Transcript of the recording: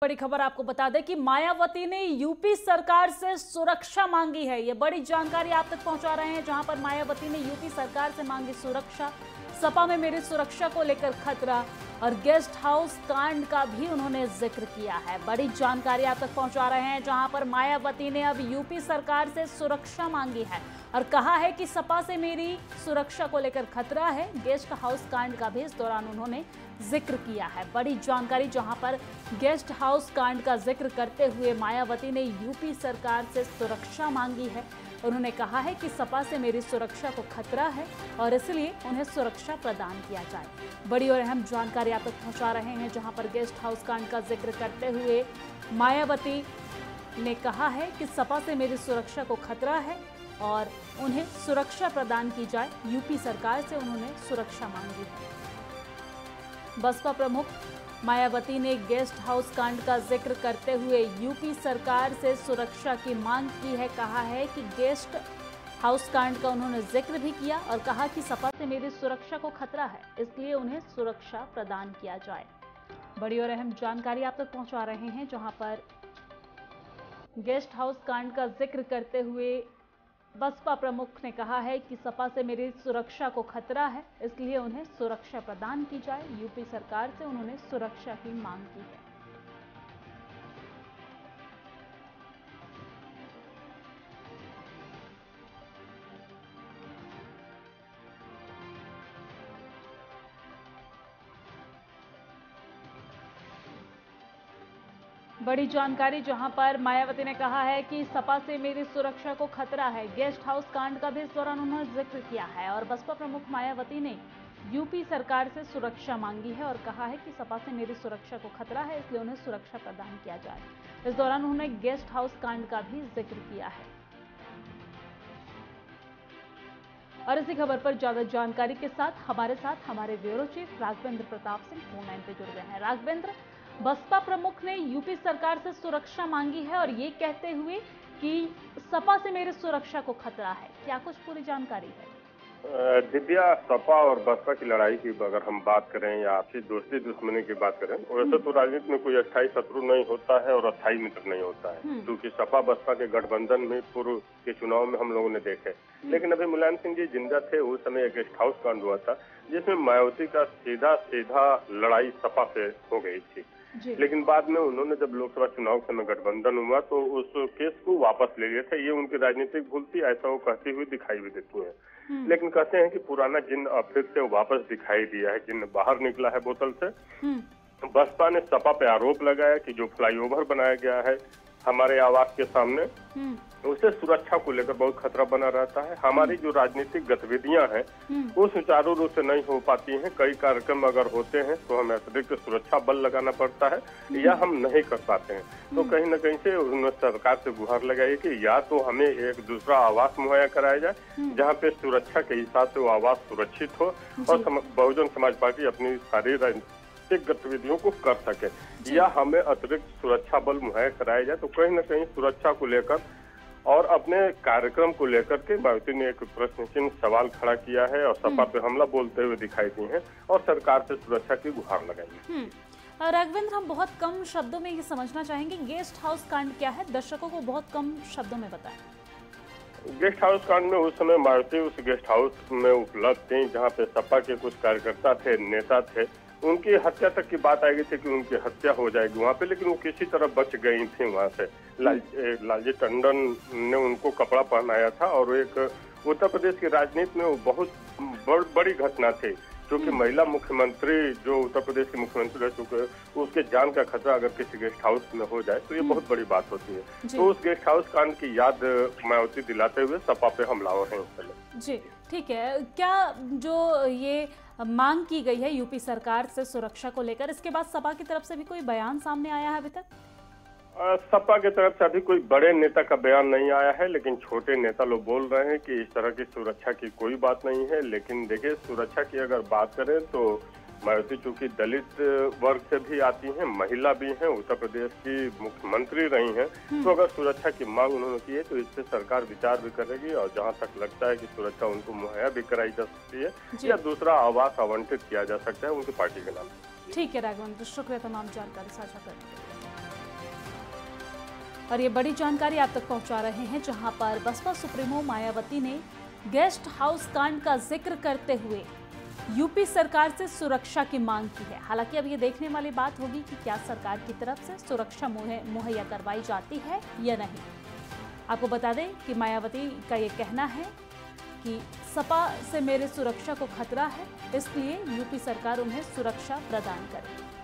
बड़ी खबर आपको बता दें कि मायावती ने यूपी सरकार से सुरक्षा मांगी है। ये बड़ी जानकारी आप तक पहुंचा रहे हैं, जहां पर मायावती ने यूपी सरकार से मांगी सुरक्षा। सपा में मेरी सुरक्षा को लेकर खतरा और गेस्ट हाउस कांड का भी उन्होंने जिक्र किया है। बड़ी जानकारी आप तक पहुंचा रहे हैं, जहां पर मायावती ने अब यूपी सरकार से सुरक्षा मांगी है और कहा है कि सपा से मेरी सुरक्षा को लेकर खतरा है। गेस्ट हाउस कांड का भी इस दौरान उन्होंने जिक्र किया है। बड़ी जानकारी, जहां पर गेस्ट हाउस कांड का जिक्र करते हुए मायावती ने यूपी सरकार से सुरक्षा मांगी है। उन्होंने कहा है कि सपा से मेरी सुरक्षा को खतरा है और इसलिए उन्हें सुरक्षा प्रदान किया जाए। बड़ी और अहम जानकारी आप तक पहुंचा रहे हैं, जहां पर गेस्ट हाउस कांड का जिक्र करते हुए मायावती ने कहा है कि सपा से मेरी सुरक्षा को खतरा है और उन्हें सुरक्षा प्रदान की जाए। यूपी सरकार से उन्होंने सुरक्षा मांगी है। बसपा प्रमुख मायावती ने गेस्ट हाउस कांड का जिक्र करते हुए यूपी सरकार से सुरक्षा की मांग की है। कहा है कि गेस्ट हाउस कांड का उन्होंने जिक्र भी किया और कहा कि सपा से मेरी सुरक्षा को खतरा है, इसलिए उन्हें सुरक्षा प्रदान किया जाए। बड़ी और अहम जानकारी आप तक पहुंचा रहे हैं, जहां पर गेस्ट हाउस कांड का जिक्र करते हुए बसपा प्रमुख ने कहा है कि सपा से मेरी सुरक्षा को खतरा है, इसलिए उन्हें सुरक्षा प्रदान की जाए। यूपी सरकार से उन्होंने सुरक्षा की मांग की है। बड़ी जानकारी, जहां पर मायावती ने कहा है कि सपा से मेरी सुरक्षा को खतरा है। गेस्ट हाउस कांड का भी इस दौरान उन्होंने जिक्र किया है और बसपा प्रमुख मायावती ने यूपी सरकार से सुरक्षा मांगी है और कहा है कि सपा से मेरी सुरक्षा को खतरा है, इसलिए उन्हें सुरक्षा प्रदान किया जाए। इस दौरान उन्होंने गेस्ट हाउस कांड का भी जिक्र किया है। और इसी खबर पर ज्यादा जानकारी के साथ हमारे bureau chief Raghavendra Pratap Singh phone line पे जुड़ गए हैं। राघवेंद्र, बसपा प्रमुख ने यूपी सरकार से सुरक्षा मांगी है और ये कहते हुए कि सपा से मेरी सुरक्षा को खतरा है, क्या कुछ पूरी जानकारी है? दिव्या, सपा और बसपा की लड़ाई की अगर हम बात करें या आपसी दोस्ती दुश्मनी की बात करें, वैसे तो राजनीति में कोई अस्थायी शत्रु नहीं होता है और अस्थायी मित्र नहीं होता है, क्योंकि सपा बसपा के गठबंधन में पूर्व के चुनाव में हम लोगों ने देखे। लेकिन अभी मुलायम सिंह जी जिंदा थे, उस समय एक गेस्ट हाउस कांड हुआ था जिसमें मायावती का सीधा लड़ाई सपा से हो गई थी। लेकिन बाद में उन्होंने जब लोकसभा चुनाव के समय गठबंधन हुआ तो उस केस को वापस ले लिए थे। ये उनकी राजनीतिक भूल थी, ऐसा वो कहती हुई दिखाई भी देती है। लेकिन कहते हैं कि पुराना जिन्न अब फिर से वापस दिखाई दिया है, जिन्न बाहर निकला है बोतल से। बसपा ने सपा पे आरोप लगाया कि जो फ्लाईओवर बनाया गया है हमारे आवास के सामने, उससे सुरक्षा को लेकर बहुत खतरा बना रहता है। हमारी जो राजनीतिक गतिविधियां हैं वो सुचारू रूप से नहीं हो पाती हैं। कई कार्यक्रम अगर होते हैं तो हमें अतिरिक्त सुरक्षा बल लगाना पड़ता है या हम नहीं कर पाते हैं। तो कहीं न कहीं से उन्होंने सरकार से गुहार लगाई कि या तो हमें एक दूसरा आवास मुहैया कराया जाए जहाँ पे सुरक्षा के हिसाब से वो आवास सुरक्षित हो और बहुजन समाज पार्टी अपनी सारी गतिविधियों को कर सके, या हमें अतिरिक्त सुरक्षा बल मुहैया कराया जाए। तो कहीं न कहीं सुरक्षा को लेकर और अपने कार्यक्रम को लेकर के मायावती ने एक प्रश्न चिन्ह सवाल खड़ा किया है और सपा पे हमला बोलते हुए दिखाई दी है और सरकार से सुरक्षा की गुहार लगाई है। राघवेंद्र, हम बहुत कम शब्दों में ये समझना चाहेंगे, गेस्ट हाउस कांड क्या है, दर्शकों को बहुत कम शब्दों में बताएं। गेस्ट हाउस कांड में उस समय मायावती उस गेस्ट हाउस में उपलब्ध थी जहाँ पे सपा के कुछ कार्यकर्ता थे, नेता थे। उनकी हत्या तक की बात आई गई थी कि उनकी हत्या हो जाएगी वहाँ पे, लेकिन वो किसी तरह बच गई थी वहाँ से। लालजी टंडन ने उनको कपड़ा पहनाया था और एक उत्तर प्रदेश की राजनीति में वो बहुत बड़ी घटना थी, क्योंकि महिला मुख्यमंत्री जो उत्तर प्रदेश के मुख्यमंत्री रह चुके, उसके जान का खतरा अगर किसी गेस्ट हाउस में हो जाए तो ये बहुत बड़ी बात होती है। तो उस गेस्ट हाउस कांड की याद मायावती दिलाते हुए सपा पे हमलावर हैं इस समय। जी ठीक है, क्या जो ये मांग की गई है यूपी सरकार से सुरक्षा को लेकर, इसके बाद सपा की तरफ से भी कोई बयान सामने आया है अभी तक? सपा की तरफ से अभी कोई बड़े नेता का बयान नहीं आया है, लेकिन छोटे नेता लोग बोल रहे हैं कि इस तरह की सुरक्षा की कोई बात नहीं है। लेकिन देखिए, सुरक्षा की अगर बात करें तो मायावती चूंकि दलित वर्ग से भी आती हैं, महिला भी हैं, उत्तर प्रदेश की मुख्यमंत्री रही हैं, तो अगर सुरक्षा की मांग उन्होंने की है तो इस पे सरकार विचार भी करेगी और जहां तक लगता है कि सुरक्षा उनको मुहैया भी कराई जा सकती है या दूसरा आवास आवंटित किया जा सकता है उनकी पार्टी के नाम। ठीक है राघवेंद्र, शुक्रिया तमाम जानकारी साझा करने के लिए। और ये बड़ी जानकारी आप तक पहुंचा रहे हैं, जहां पर बसपा सुप्रीमो मायावती ने गेस्ट हाउस कांड का जिक्र करते हुए यूपी सरकार से सुरक्षा की मांग की है। हालांकि अब ये देखने वाली बात होगी कि क्या सरकार की तरफ से सुरक्षा मुहैया करवाई जाती है या नहीं। आपको बता दें कि मायावती का ये कहना है कि सपा से मेरे सुरक्षा को खतरा है, इसलिए यूपी सरकार उन्हें सुरक्षा प्रदान करे।